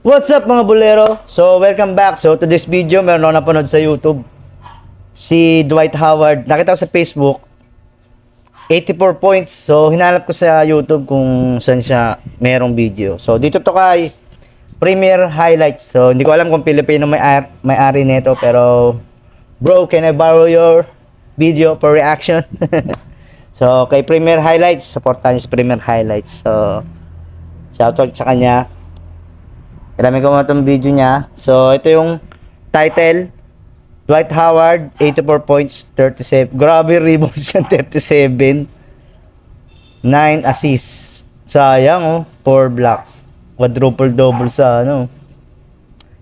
What's up mga bulero? So welcome back. So to this video, meron ako napanood sa YouTube. Si Dwight Howard, nakita ko sa Facebook, 84 points. So hinanap ko sa YouTube kung saan siya merong video. So dito to kay Premier Highlights. So hindi ko alam kung Pilipino may-ari nito, pero bro, can I borrow your video for reaction? So kay Premier Highlights, supportan niyo si Premier Highlights. So shoutout sa kanya. Marami ko mga itong video niya. So, ito yung title. Dwight Howard, 84 points, 37. Grabe, rebounds yan, 37. 9 assists. Sayang, oh. 4 blocks. Quadruple-double sa,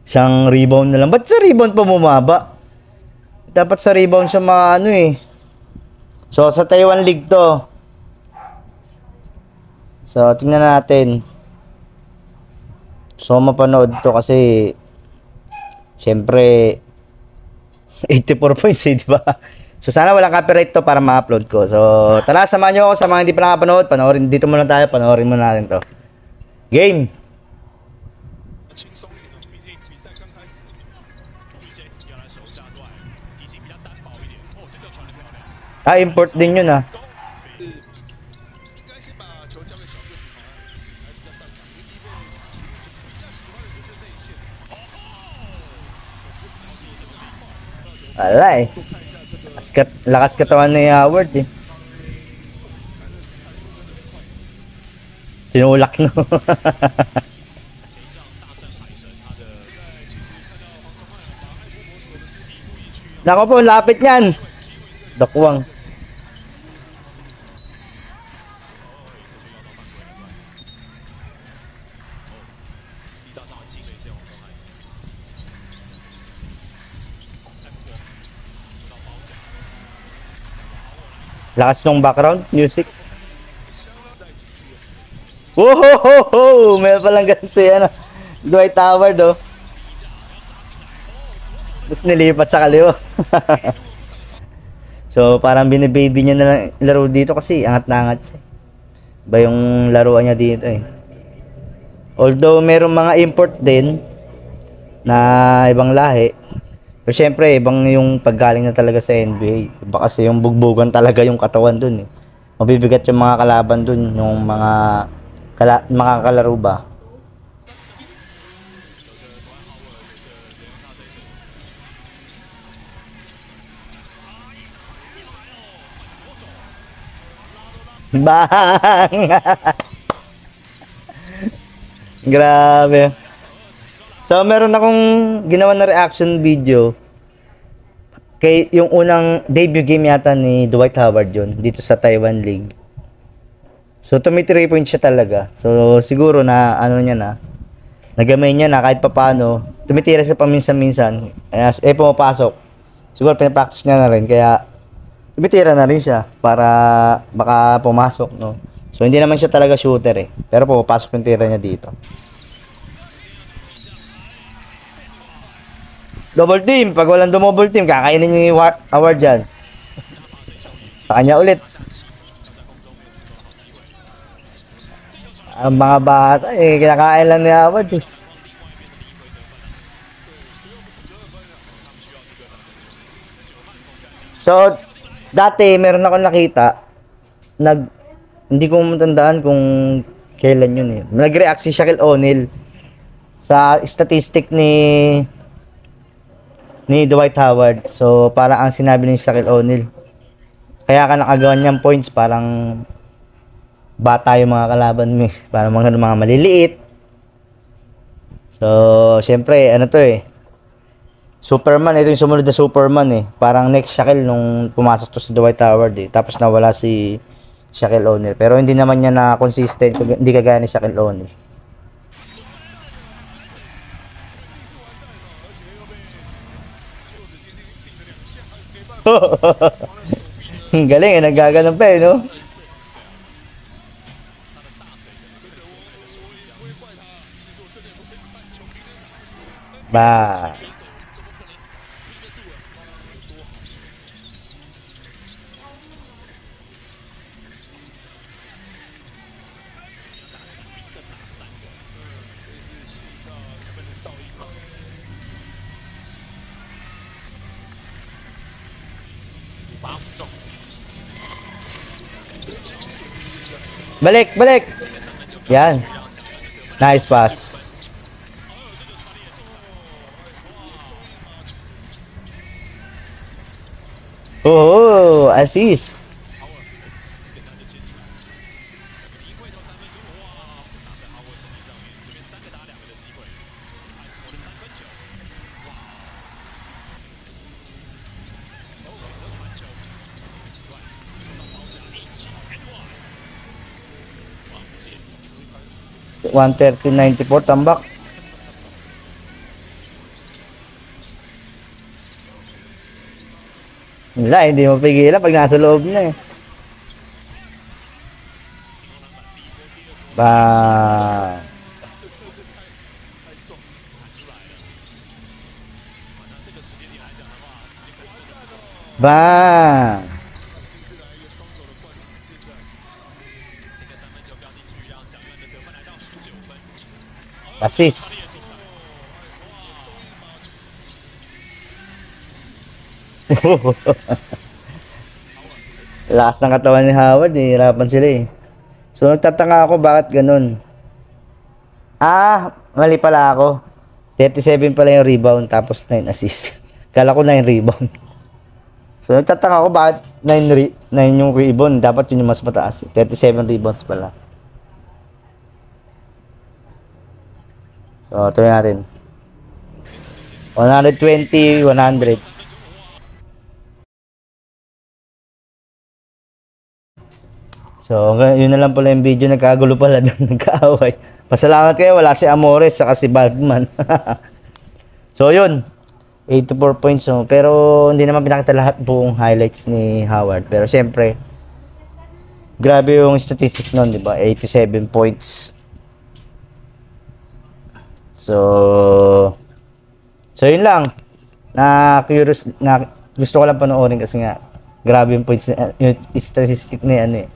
isang rebound na lang. Ba't sa rebound pa bumaba? Dapat sa rebound siya eh. So, sa Taiwan League to. So, tingnan natin. So, mapanood to kasi syempre 84 points di ba? So, sana walang copyright to para ma-upload ko. So, tara, samahan nyo ako sa mga hindi pa nakapanood. Panoorin, dito muna tayo. Panoorin muna natin to. Game! Import din yun Alay. Lakas katawan ni Howard Sinulak no. Nako po, lapit niyan. Dakwang. Lakas ng background music. Wohohoho! Meron palang ganun si Dwight Howard Tapos nilipat sa kaliwa. So parang binibaby niya na lang laro dito kasi angat na angat siya. Ba yung laruan niya dito Although merong mga import din na ibang lahi. Pero syempre, ibang yung paggaling na talaga sa NBA. Iba kasi yung bugbugan talaga yung katawan dun Mabibigat yung mga kalaban dun, yung mga kalaro ba. Bang! Grabe. So, meron akong ginawa na reaction video kay yung unang debut game yata ni Dwight Howard yun, dito sa Taiwan League. So, tumi 3 points siya talaga. So, siguro na, nagamay niya na kahit papano. Tumitira siya paminsan-minsan. Pumapasok. Siguro, pinapractice niya na rin. Kaya, tumitira na rin siya para baka pumasok, So, hindi naman siya talaga shooter Pero pumapasok yung tira niya dito. Double team. Pag walang double team, kakainin niyo yung award dyan. Sa kanya ulit. Ang mga bata, kinakain lang ni Howard So, dati, meron ako nakita, hindi ko matandaan kung kailan yun Nag-react si Shaquille O'Neal sa statistic ni Dwight Howard. So, parang ang sinabi ni Shaquille O'Neal, kaya ka nakagawa niyang points, parang bata yung mga kalaban mo parang mga maliliit. So, syempre, Superman, ito yung sumunod na Superman Parang next Shaquille nung pumasok to si Dwight Howard Tapos nawala si Shaquille O'Neal. Pero hindi naman niya na consistent, hindi kagaya ni Shaquille O'Neal. Galing nagaganon pa Ba. Balik, balik. Yan. Nice pass. Oh, assist. One 130.94 tambak. Wala, hindi mo pigilan pag nasa loob na eh. Ba. Ba. Assist. Lakas ng katawan ni Howard, hirapan sila eh. So nagtataka ako bakit ganun. Ah, mali pala ako. 37 pala yung rebound tapos 9 assist. Kala ko 9 rebound. So nagtataka ako bakit 9 yung rebound. Dapat yun yung mas mataas. 37 rebounds pala. So tuloy natin. 120, 100. So, yun na lang pala yung video. Nagkagulo pala doon. Nagkaaway. Pasalamat kayo. Wala si Amores saka si Bagman. So, yun. 84 points. So, pero, hindi naman pinakita lahat buong highlights ni Howard. Pero, syempre, grabe yung statistics nun, di ba? 87 points. So, yun lang. Curious, gusto ko lang panoorin kasi nga, grabe yung points, yung statistic ni ano eh.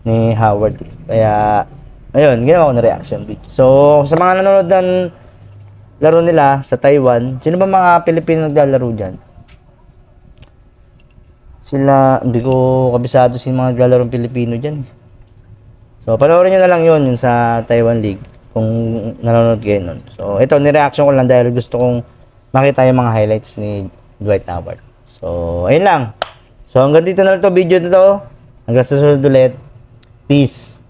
Ni Howard. Kaya, ayun, ginawa ko na reaction video. So, sa mga nanonood ng laro nila sa Taiwan, sino ba mga Pilipino naglalaro dyan? Sila, hindi ko kabisado sino mga naglalaro Pilipino dyan. So, panoorin nyo na lang yun, yung sa Taiwan League, kung nanonood kayo nun. So, ito, nireaction ko lang dahil gusto kong makita yung mga highlights ni Dwight Howard. So, ayun lang. So, hanggang dito na ito video na to. Hanggang sa susunod ulit. Peace.